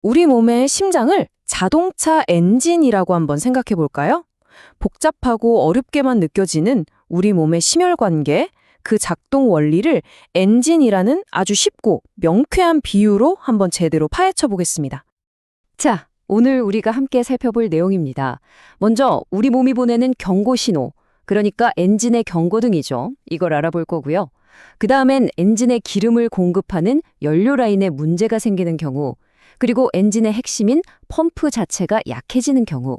우리 몸의 심장을 자동차 엔진이라고 한번 생각해 볼까요? 복잡하고 어렵게만 느껴지는 우리 몸의 심혈관계, 그 작동 원리를 엔진이라는 아주 쉽고 명쾌한 비유로 한번 제대로 파헤쳐 보겠습니다. 자, 오늘 우리가 함께 살펴볼 내용입니다. 먼저 우리 몸이 보내는 경고 신호, 그러니까 엔진의 경고등이죠. 이걸 알아볼 거고요. 그 다음엔 엔진에 기름을 공급하는 연료 라인에 문제가 생기는 경우, 그리고 엔진의 핵심인 펌프 자체가 약해지는 경우,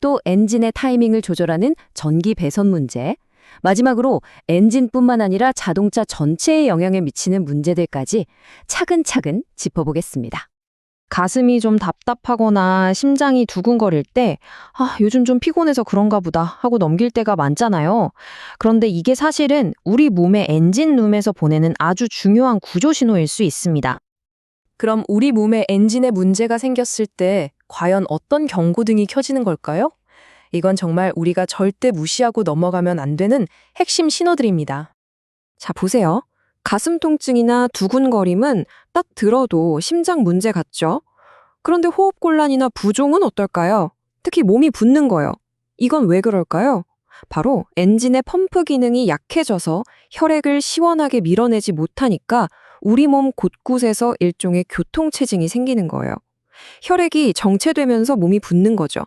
또 엔진의 타이밍을 조절하는 전기 배선 문제, 마지막으로 엔진뿐만 아니라 자동차 전체에 영향을 미치는 문제들까지 차근차근 짚어보겠습니다. 가슴이 좀 답답하거나 심장이 두근거릴 때, 요즘 좀 피곤해서 그런가 보다 하고 넘길 때가 많잖아요. 그런데 이게 사실은 우리 몸의 엔진룸에서 보내는 아주 중요한 구조 신호일 수 있습니다. 그럼 우리 몸에 엔진에 문제가 생겼을 때 과연 어떤 경고등이 켜지는 걸까요? 이건 정말 우리가 절대 무시하고 넘어가면 안 되는 핵심 신호들입니다. 자, 보세요. 가슴 통증이나 두근거림은 딱 들어도 심장 문제 같죠? 그런데 호흡곤란이나 부종은 어떨까요? 특히 몸이 붓는 거요. 이건 왜 그럴까요? 바로 엔진의 펌프 기능이 약해져서 혈액을 시원하게 밀어내지 못하니까 우리 몸 곳곳에서 일종의 교통체증이 생기는 거예요. 혈액이 정체되면서 몸이 붓는 거죠.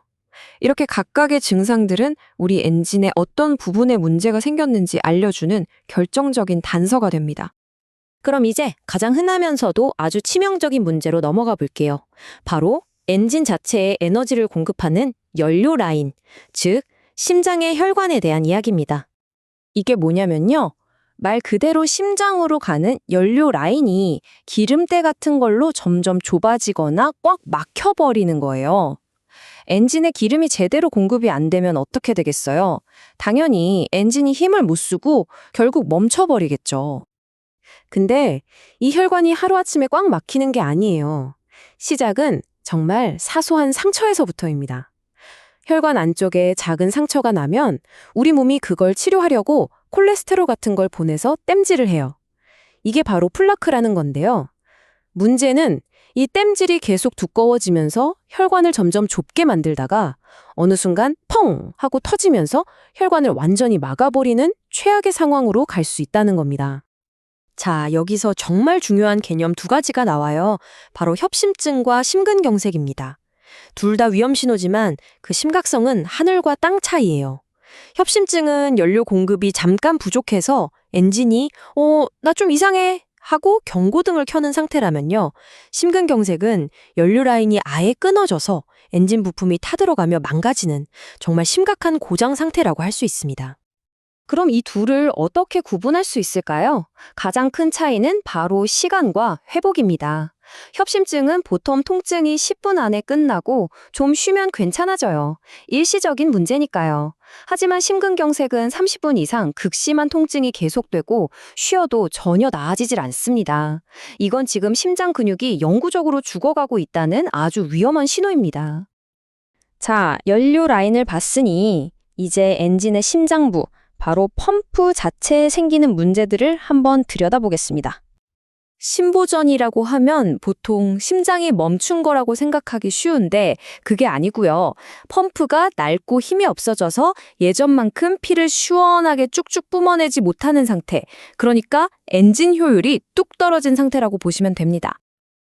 이렇게 각각의 증상들은 우리 엔진의 어떤 부분에 문제가 생겼는지 알려주는 결정적인 단서가 됩니다. 그럼 이제 가장 흔하면서도 아주 치명적인 문제로 넘어가 볼게요. 바로 엔진 자체에 에너지를 공급하는 연료 라인, 즉 심장의 혈관에 대한 이야기입니다. 이게 뭐냐면요. 말 그대로 심장으로 가는 연료 라인이 기름때 같은 걸로 점점 좁아지거나 꽉 막혀버리는 거예요. 엔진에 기름이 제대로 공급이 안 되면 어떻게 되겠어요? 당연히 엔진이 힘을 못 쓰고 결국 멈춰버리겠죠. 근데 이 혈관이 하루아침에 꽉 막히는 게 아니에요. 시작은 정말 사소한 상처에서부터입니다. 혈관 안쪽에 작은 상처가 나면 우리 몸이 그걸 치료하려고 콜레스테롤 같은 걸 보내서 땜질을 해요. 이게 바로 플라크라는 건데요. 문제는 이 땜질이 계속 두꺼워지면서 혈관을 점점 좁게 만들다가 어느 순간 펑 하고 터지면서 혈관을 완전히 막아버리는 최악의 상황으로 갈 수 있다는 겁니다. 자, 여기서 정말 중요한 개념 두 가지가 나와요. 바로 협심증과 심근경색입니다. 둘 다 위험 신호지만 그 심각성은 하늘과 땅 차이예요. 협심증은 연료 공급이 잠깐 부족해서 엔진이 나 좀 이상해 하고 경고등을 켜는 상태라면요. 심근경색은 연료 라인이 아예 끊어져서 엔진 부품이 타들어가며 망가지는 정말 심각한 고장 상태라고 할 수 있습니다. 그럼 이 둘을 어떻게 구분할 수 있을까요? 가장 큰 차이는 바로 시간과 회복입니다. 협심증은 보통 통증이 10분 안에 끝나고 좀 쉬면 괜찮아져요. 일시적인 문제니까요. 하지만 심근경색은 30분 이상 극심한 통증이 계속되고 쉬어도 전혀 나아지질 않습니다. 이건 지금 심장 근육이 영구적으로 죽어가고 있다는 아주 위험한 신호입니다. 자, 연료 라인을 봤으니 이제 엔진의 심장부, 바로 펌프 자체에 생기는 문제들을 한번 들여다보겠습니다. 심보전이라고 하면 보통 심장이 멈춘 거라고 생각하기 쉬운데 그게 아니고요. 펌프가 낡고 힘이 없어져서 예전만큼 피를 시원하게 쭉쭉 뿜어내지 못하는 상태, 그러니까 엔진 효율이 뚝 떨어진 상태라고 보시면 됩니다.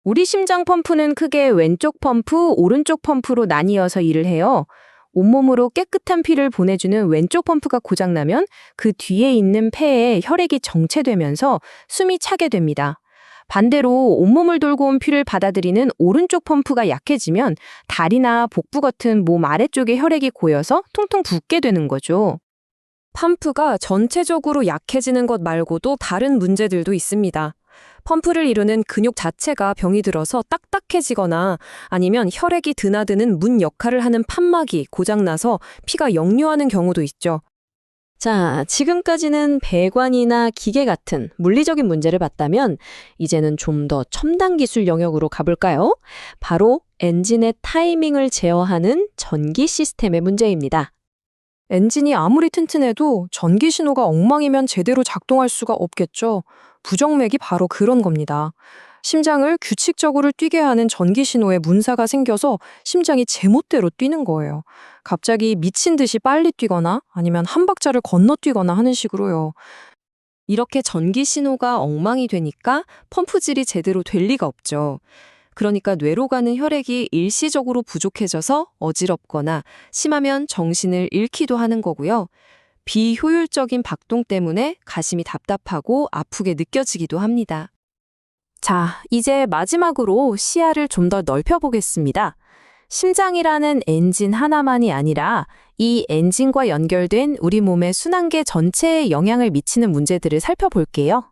우리 심장 펌프는 크게 왼쪽 펌프, 오른쪽 펌프로 나뉘어서 일을 해요. 온몸으로 깨끗한 피를 보내주는 왼쪽 펌프가 고장나면 그 뒤에 있는 폐에 혈액이 정체되면서 숨이 차게 됩니다. 반대로 온몸을 돌고 온 피를 받아들이는 오른쪽 펌프가 약해지면 다리나 복부 같은 몸 아래쪽에 혈액이 고여서 퉁퉁 붓게 되는 거죠. 펌프가 전체적으로 약해지는 것 말고도 다른 문제들도 있습니다. 펌프를 이루는 근육 자체가 병이 들어서 딱딱해지거나 아니면 혈액이 드나드는 문 역할을 하는 판막이 고장나서 피가 역류하는 경우도 있죠. 자, 지금까지는 배관이나 기계 같은 물리적인 문제를 봤다면 이제는 좀 더 첨단 기술 영역으로 가볼까요? 바로 엔진의 타이밍을 제어하는 전기 시스템의 문제입니다. 엔진이 아무리 튼튼해도 전기 신호가 엉망이면 제대로 작동할 수가 없겠죠. 부정맥이 바로 그런 겁니다. 심장을 규칙적으로 뛰게 하는 전기 신호에 문사가 생겨서 심장이 제멋대로 뛰는 거예요. 갑자기 미친 듯이 빨리 뛰거나 아니면 한 박자를 건너뛰거나 하는 식으로요. 이렇게 전기 신호가 엉망이 되니까 펌프질이 제대로 될 리가 없죠. 그러니까 뇌로 가는 혈액이 일시적으로 부족해져서 어지럽거나 심하면 정신을 잃기도 하는 거고요. 비효율적인 박동 때문에 가심이 답답하고 아프게 느껴지기도 합니다. 자, 이제 마지막으로 시야를 좀 더 넓혀보겠습니다. 심장이라는 엔진 하나만이 아니라 이 엔진과 연결된 우리 몸의 순환계 전체에 영향을 미치는 문제들을 살펴볼게요.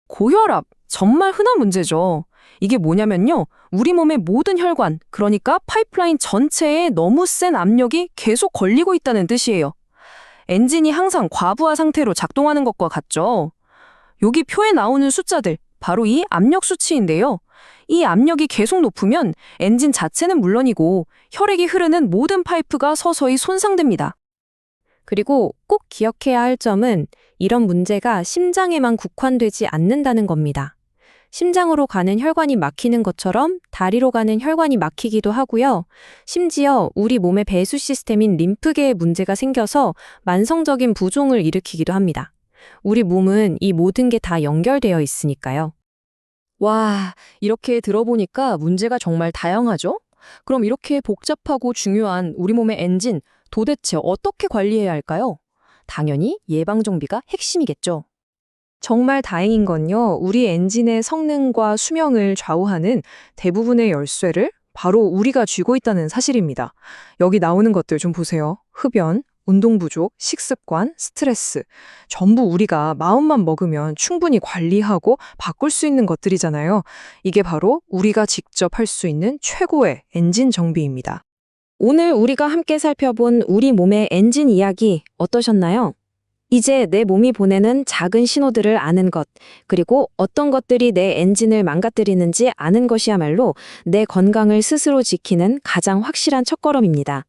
고혈압, 정말 흔한 문제죠. 이게 뭐냐면요. 우리 몸의 모든 혈관, 그러니까 파이프라인 전체에 너무 센 압력이 계속 걸리고 있다는 뜻이에요. 엔진이 항상 과부하 상태로 작동하는 것과 같죠. 여기 표에 나오는 숫자들, 바로 이 압력 수치인데요. 이 압력이 계속 높으면 엔진 자체는 물론이고 혈액이 흐르는 모든 파이프가 서서히 손상됩니다. 그리고 꼭 기억해야 할 점은 이런 문제가 심장에만 국한되지 않는다는 겁니다. 심장으로 가는 혈관이 막히는 것처럼 다리로 가는 혈관이 막히기도 하고요. 심지어 우리 몸의 배수 시스템인 림프계에 문제가 생겨서 만성적인 부종을 일으키기도 합니다. 우리 몸은 이 모든 게 다 연결되어 있으니까요. 와, 이렇게 들어보니까 문제가 정말 다양하죠? 그럼 이렇게 복잡하고 중요한 우리 몸의 엔진, 도대체 어떻게 관리해야 할까요? 당연히 예방정비가 핵심이겠죠. 정말 다행인 건요, 우리 엔진의 성능과 수명을 좌우하는 대부분의 열쇠를 바로 우리가 쥐고 있다는 사실입니다. 여기 나오는 것들 좀 보세요. 흡연, 운동 부족, 식습관, 스트레스. 전부 우리가 마음만 먹으면 충분히 관리하고 바꿀 수 있는 것들이잖아요. 이게 바로 우리가 직접 할 수 있는 최고의 엔진 정비입니다. 오늘 우리가 함께 살펴본 우리 몸의 엔진 이야기 어떠셨나요? 이제 내 몸이 보내는 작은 신호들을 아는 것, 그리고 어떤 것들이 내 엔진을 망가뜨리는지 아는 것이야말로 내 건강을 스스로 지키는 가장 확실한 첫걸음입니다.